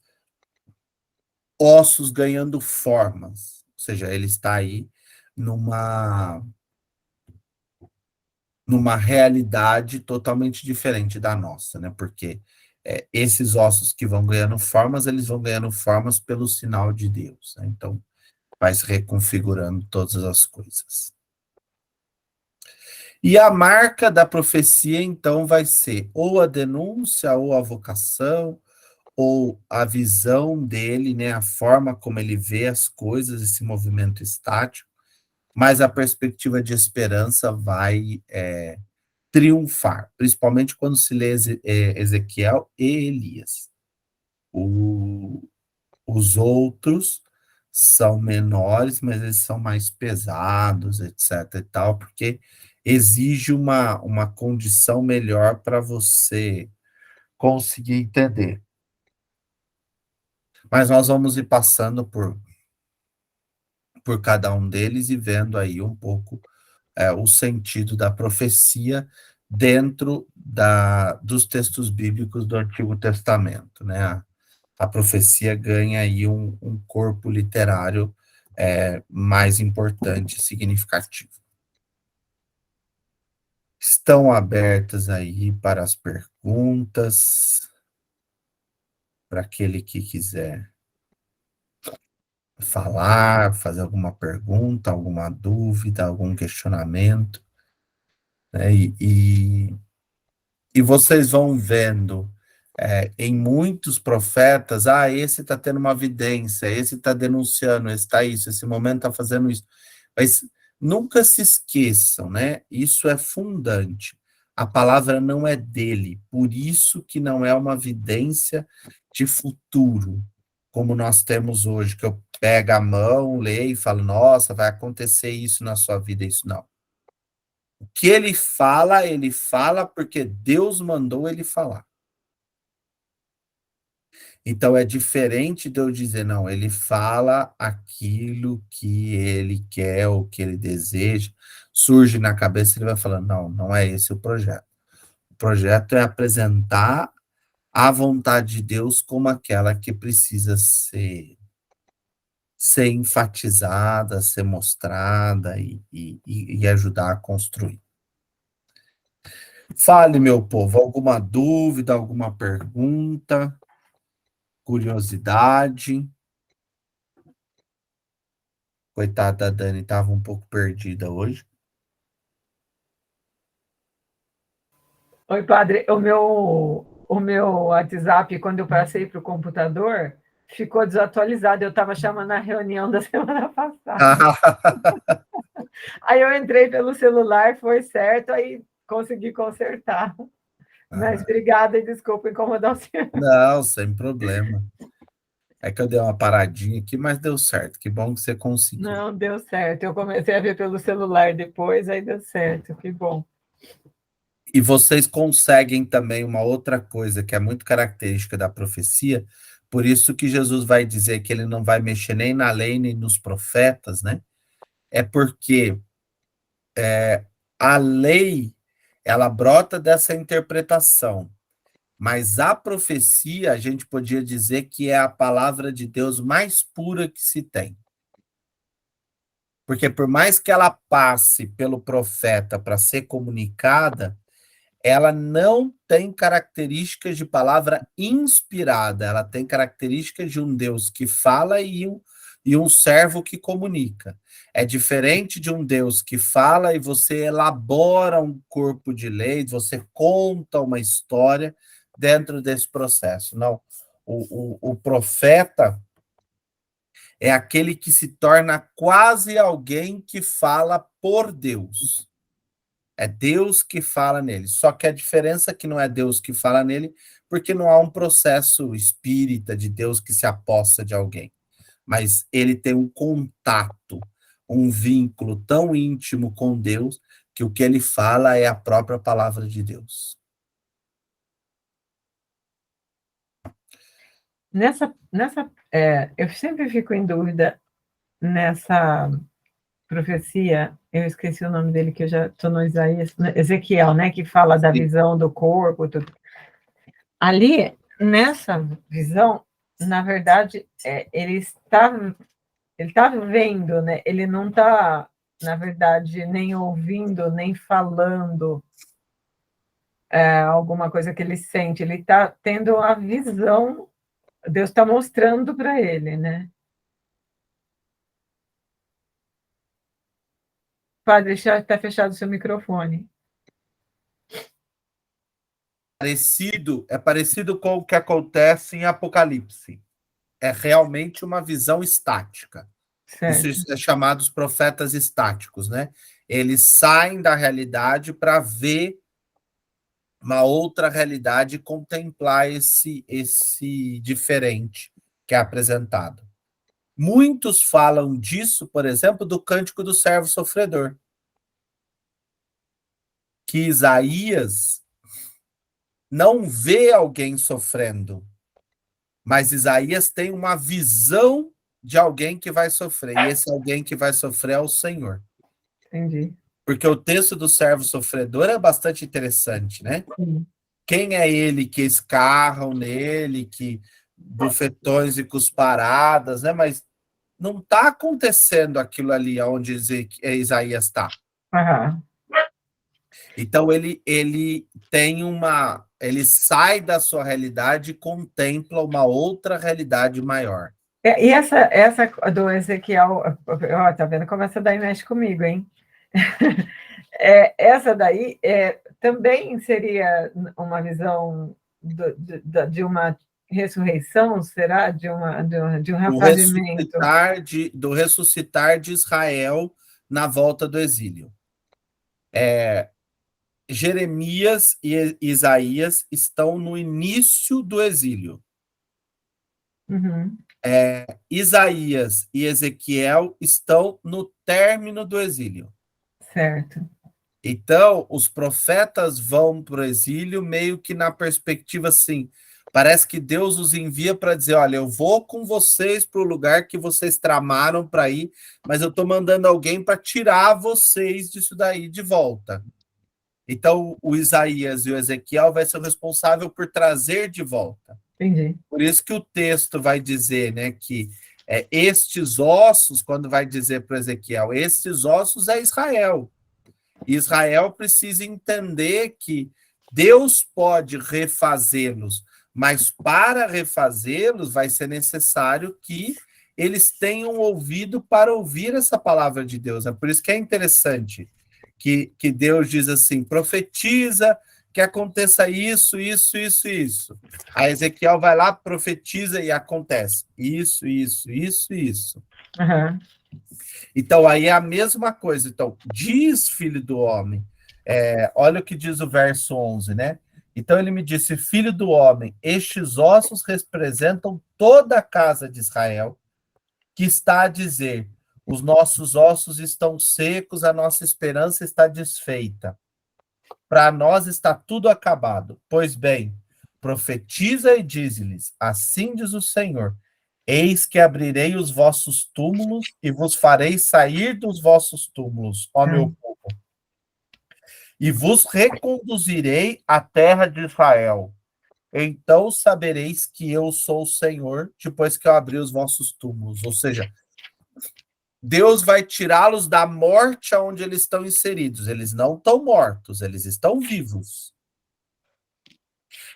ossos ganhando formas. Ou seja, ele está aí numa realidade totalmente diferente da nossa, né? Porque esses ossos que vão ganhando formas, eles vão ganhando formas pelo sinal de Deus, né? Então, vai se reconfigurando todas as coisas. E a marca da profecia, então, vai ser ou a denúncia, ou a vocação, ou a visão dele, né? A forma como ele vê as coisas, esse movimento estático, mas a perspectiva de esperança vai triunfar, principalmente quando se lê Ezequiel e Elias. Os outros são menores, mas eles são mais pesados, etc. e tal, porque exige uma condição melhor para você conseguir entender. Mas nós vamos ir passando por cada um deles e vendo aí um pouco o sentido da profecia dentro dos textos bíblicos do Antigo Testamento, né? A profecia ganha aí um corpo literário mais importante e significativo. Estão abertas aí para as perguntas, para aquele que quiser falar, fazer alguma pergunta, alguma dúvida, algum questionamento, né? E vocês vão vendo em muitos profetas, esse está tendo uma evidência, esse está denunciando, esse está isso, esse momento está fazendo isso. Mas nunca se esqueçam, né? Isso é fundante. A palavra não é dele, por isso que não é uma evidência de futuro, como nós temos hoje, que eu pego a mão, leio e falo, nossa, vai acontecer isso na sua vida, isso não. O que ele fala porque Deus mandou ele falar. Então é diferente de eu dizer, não, ele fala aquilo que ele quer, ou que ele deseja, surge na cabeça, ele vai falando, não, não é esse o projeto. O projeto é apresentar a vontade de Deus como aquela que precisa ser enfatizada, ser mostrada e ajudar a construir. Fale, meu povo, alguma dúvida, alguma pergunta, curiosidade? Coitada da Dani, estava um pouco perdida hoje. Oi, padre. O meu WhatsApp, quando eu passei para o computador, ficou desatualizado. Eu estava chamando a reunião da semana passada. Aí eu entrei pelo celular, foi certo, aí consegui consertar. Mas obrigada e desculpa incomodar o senhor. Não, sem problema. É que eu dei uma paradinha aqui, mas deu certo. Que bom que você conseguiu. Não, deu certo. Eu comecei a ver pelo celular depois, aí deu certo. Que bom. E vocês conseguem também uma outra coisa que é muito característica da profecia, por isso que Jesus vai dizer que ele não vai mexer nem na lei, nem nos profetas, né? É porque a lei, ela brota dessa interpretação, mas a profecia, a gente podia dizer que é a palavra de Deus mais pura que se tem. Porque por mais que ela passe pelo profeta para ser comunicada, ela não tem características de palavra inspirada, ela tem características de um Deus que fala e um servo que comunica. É diferente de um Deus que fala e você elabora um corpo de lei, você conta uma história dentro desse processo. Não. O profeta é aquele que se torna quase alguém que fala por Deus. É Deus que fala nele. Só que a diferença é que não é Deus que fala nele, porque não há um processo espírita de Deus que se apossa de alguém. Mas ele tem um contato, um vínculo tão íntimo com Deus, que o que ele fala é a própria palavra de Deus. Eu sempre fico em dúvida nessa profecia, eu esqueci o nome dele, que eu já estou no Isaías, Ezequiel, né, que fala da visão do corpo, tudo. Ali, nessa visão, na verdade, ele está vendo, né? Ele não está, na verdade, nem ouvindo, nem falando alguma coisa que ele sente, ele está tendo a visão, Deus está mostrando para ele, né? Padre, está fechado o seu microfone. É parecido com o que acontece em Apocalipse. É realmente uma visão estática. Certo. Isso é chamado os profetas estáticos, né? Eles saem da realidade para ver uma outra realidade e contemplar esse diferente que é apresentado. Muitos falam disso, por exemplo, do Cântico do Servo Sofredor, que Isaías não vê alguém sofrendo, mas Isaías tem uma visão de alguém que vai sofrer, e esse alguém que vai sofrer é o Senhor. Entendi. Porque o texto do servo sofredor é bastante interessante, né? Sim. Quem é ele que escarram nele, que bufetões e cusparadas, né? Mas não está acontecendo aquilo ali onde Isaías está. Aham. Então ele tem ele sai da sua realidade e contempla uma outra realidade maior. E essa do Ezequiel, ó, tá vendo como essa daí mexe comigo, hein? Essa daí também seria uma visão de uma ressurreição, será? De um refazimento? Do ressuscitar de Israel na volta do exílio. Jeremias e Isaías estão no início do exílio. Uhum. Isaías e Ezequiel estão no término do exílio. Certo. Então, os profetas vão para o exílio meio que na perspectiva assim, parece que Deus os envia para dizer, olha, eu vou com vocês para o lugar que vocês tramaram para ir, mas eu estou mandando alguém para tirar vocês disso daí de volta. Então, o Isaías e o Ezequiel vai ser o responsável por trazer de volta. Entendi. Por isso que o texto vai dizer, né, que estes ossos, quando vai dizer para Ezequiel, estes ossos é Israel. Israel precisa entender que Deus pode refazê-los, mas para refazê-los vai ser necessário que eles tenham ouvido para ouvir essa palavra de Deus. É por isso que é interessante que Deus diz assim, profetiza que aconteça isso, isso, isso, isso. A Ezequiel vai lá, profetiza e acontece isso, isso, isso, isso. Uhum. Então, aí é a mesma coisa. Então, diz, filho do homem, olha o que diz o verso 11, né? Então, ele me disse, filho do homem, estes ossos representam toda a casa de Israel, que está a dizer, os nossos ossos estão secos, a nossa esperança está desfeita. Para nós está tudo acabado. Pois bem, profetiza e diz-lhes, assim diz o Senhor, eis que abrirei os vossos túmulos e vos farei sair dos vossos túmulos, ó meu povo, e vos reconduzirei à terra de Israel. Então sabereis que eu sou o Senhor, depois que eu abrir os vossos túmulos. Ou seja, Deus vai tirá-los da morte aonde eles estão inseridos. Eles não estão mortos, eles estão vivos.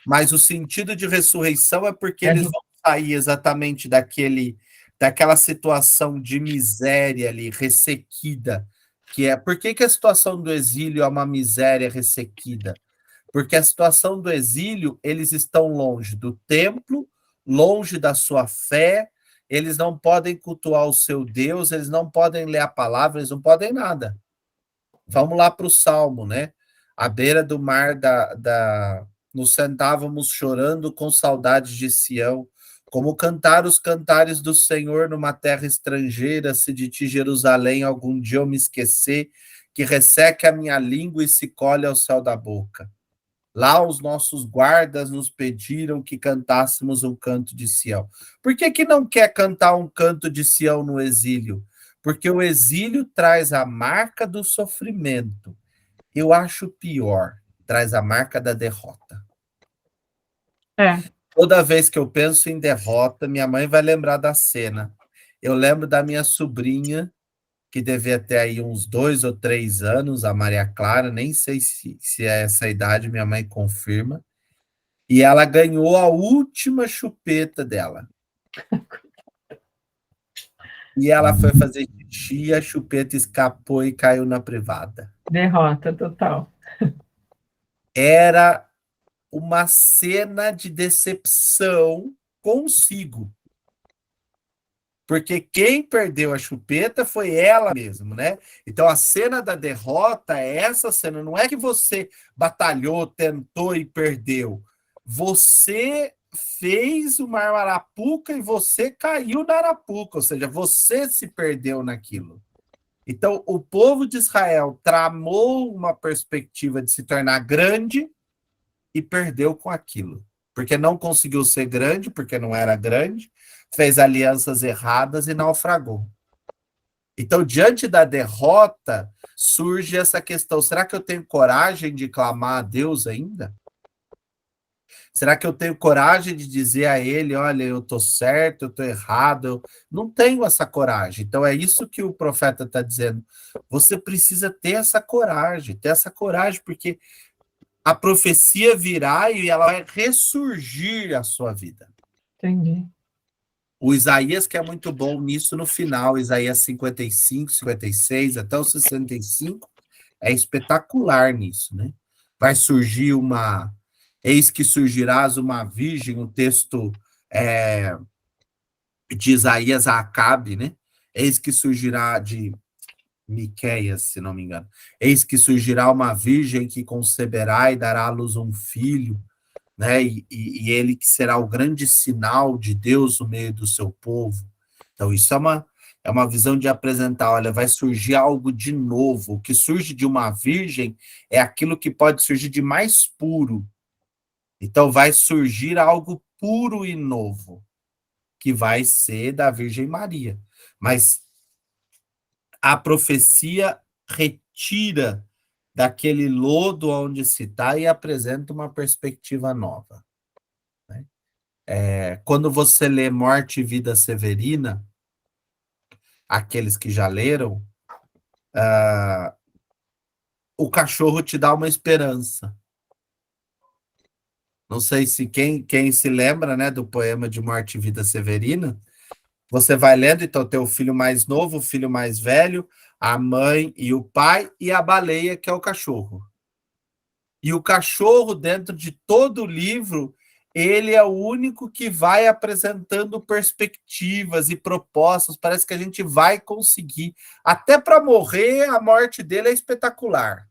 Mas o sentido de ressurreição é porque eles vão sair exatamente daquela situação de miséria ali, ressequida, que é... Por que a situação do exílio é uma miséria ressequida? Porque a situação do exílio, eles estão longe do templo, longe da sua fé, eles não podem cultuar o seu Deus, eles não podem ler a palavra, eles não podem nada. Vamos lá para o Salmo, né? À beira do mar nos sentávamos chorando com saudades de Sião, como cantar os cantares do Senhor numa terra estrangeira, se de ti, Jerusalém, algum dia eu me esquecer, que resseque a minha língua e se colhe ao céu da boca. Lá os nossos guardas nos pediram que cantássemos um canto de Sião. Por que não quer cantar um canto de Sião no exílio? Porque o exílio traz a marca do sofrimento. Eu acho pior, traz a marca da derrota. Toda vez que eu penso em derrota, minha mãe vai lembrar da cena. Eu lembro da minha sobrinha, que devia ter aí uns 2 ou 3 anos, a Maria Clara, nem sei se é essa idade, minha mãe confirma, e ela ganhou a última chupeta dela. E ela foi fazer xixi, a chupeta escapou e caiu na privada. Derrota total. Era uma cena de decepção consigo. Porque quem perdeu a chupeta foi ela mesmo, né? Então a cena da derrota é essa cena. Não é que você batalhou, tentou e perdeu. Você fez uma arapuca e você caiu na arapuca, ou seja, você se perdeu naquilo. Então o povo de Israel tramou uma perspectiva de se tornar grande e perdeu com aquilo. Porque não conseguiu ser grande, porque não era grande, fez alianças erradas e naufragou. Então, diante da derrota, surge essa questão: será que eu tenho coragem de clamar a Deus ainda? Será que eu tenho coragem de dizer a ele, olha, eu estou certo, eu estou errado? Eu não tenho essa coragem. Então, é isso que o profeta está dizendo. Você precisa ter essa coragem, porque a profecia virá e ela vai ressurgir a sua vida. Entendi. O Isaías, que é muito bom nisso no final, Isaías 55, 56, até o 65, é espetacular nisso, né? Vai surgir uma... Eis que surgirás uma virgem, um texto de Isaías a Acabe, né? Eis que surgirá de Miqueias, se não me engano. Eis que surgirá uma virgem que conceberá e dará à luz um filho, né? E ele que será o grande sinal de Deus no meio do seu povo. Então, isso é uma visão de apresentar, olha, vai surgir algo de novo. O que surge de uma virgem é aquilo que pode surgir de mais puro. Então, vai surgir algo puro e novo, que vai ser da Virgem Maria. Mas a profecia retira daquele lodo onde se está e apresenta uma perspectiva nova. Né? Quando você lê Morte e Vida Severina, aqueles que já leram, o cachorro te dá uma esperança. Não sei se quem se lembra, né, do poema de Morte e Vida Severina, você vai lendo, então tem o filho mais novo, o filho mais velho, a mãe e o pai, e a baleia, que é o cachorro. E o cachorro, dentro de todo o livro, ele é o único que vai apresentando perspectivas e propostas. Parece que a gente vai conseguir. Até para morrer, a morte dele é espetacular.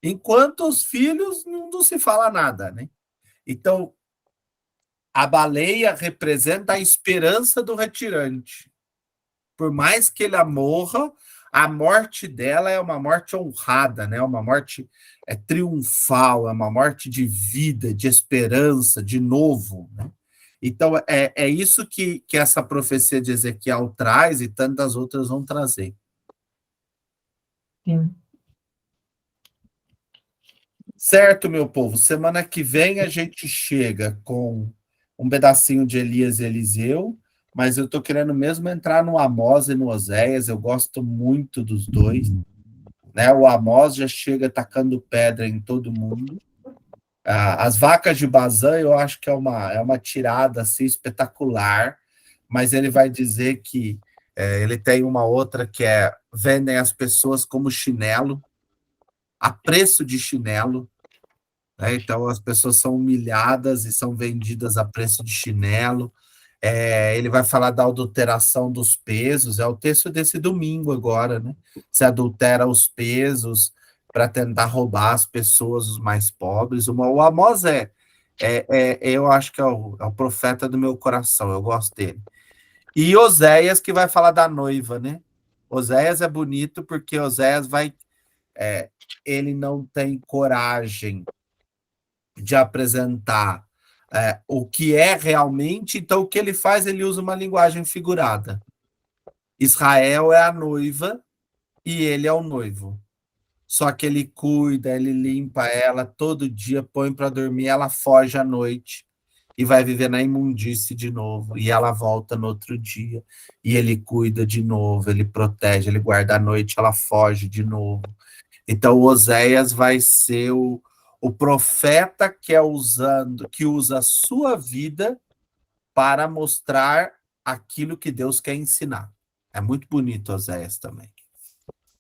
Enquanto os filhos, não se fala nada, né? Então, a baleia representa a esperança do retirante. Por mais que ele morra, a morte dela é uma morte honrada, né? Uma morte triunfal, é uma morte de vida, de esperança, de novo, né? Então, é isso que essa profecia de Ezequiel traz e tantas outras vão trazer. Sim. Certo, meu povo? Semana que vem a gente chega com um pedacinho de Elias e Eliseu, mas eu estou querendo mesmo entrar no Amós e no Oséias, eu gosto muito dos dois. Né? O Amós já chega tacando pedra em todo mundo. As vacas de Bazã, eu acho que é uma tirada assim, espetacular, mas ele vai dizer que ele tem uma outra que é vendem as pessoas como chinelo, a preço de chinelo. Né? Então, as pessoas são humilhadas e são vendidas a preço de chinelo. Ele vai falar da adulteração dos pesos, é o texto desse domingo agora, né? Se adultera os pesos para tentar roubar as pessoas, os mais pobres. O Amós eu acho que é o profeta do meu coração, eu gosto dele. E Oséias, que vai falar da noiva, né? Oséias é bonito porque Oséias ele não tem coragem de apresentar o que é realmente, então o que ele faz, ele usa uma linguagem figurada. Israel é a noiva e ele é o noivo. Só que ele cuida, ele limpa ela todo dia, põe para dormir, ela foge à noite e vai viver na imundície de novo, e ela volta no outro dia, e ele cuida de novo, ele protege, ele guarda a noite, ela foge de novo. Então, Oséias vai ser o profeta que usa a sua vida para mostrar aquilo que Deus quer ensinar. É muito bonito Oséias também.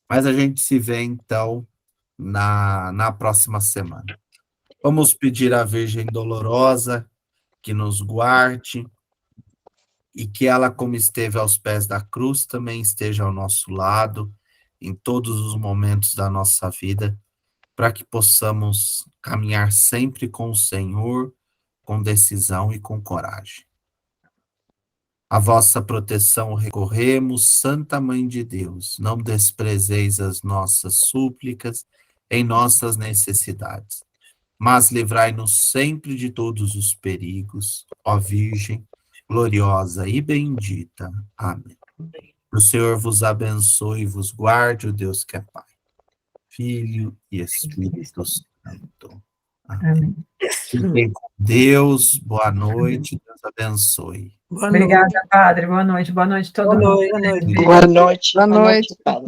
Mas a gente se vê, então, na próxima semana. Vamos pedir à Virgem Dolorosa que nos guarde e que ela, como esteve aos pés da cruz, também esteja ao nosso lado em todos os momentos da nossa vida, para que possamos caminhar sempre com o Senhor, com decisão e com coragem. A vossa proteção recorremos, Santa Mãe de Deus, não desprezeis as nossas súplicas em nossas necessidades, mas livrai-nos sempre de todos os perigos, ó Virgem, gloriosa e bendita. Amém. O Senhor vos abençoe e vos guarde, o Deus que é Pai, Filho e Espírito Santo. Amém. Fiquem com Deus, boa noite, Deus abençoe. Obrigada, Padre. Boa noite todo mundo. Boa noite. Boa noite para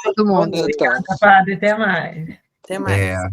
todo mundo. Obrigada, Padre. Até mais. Até mais.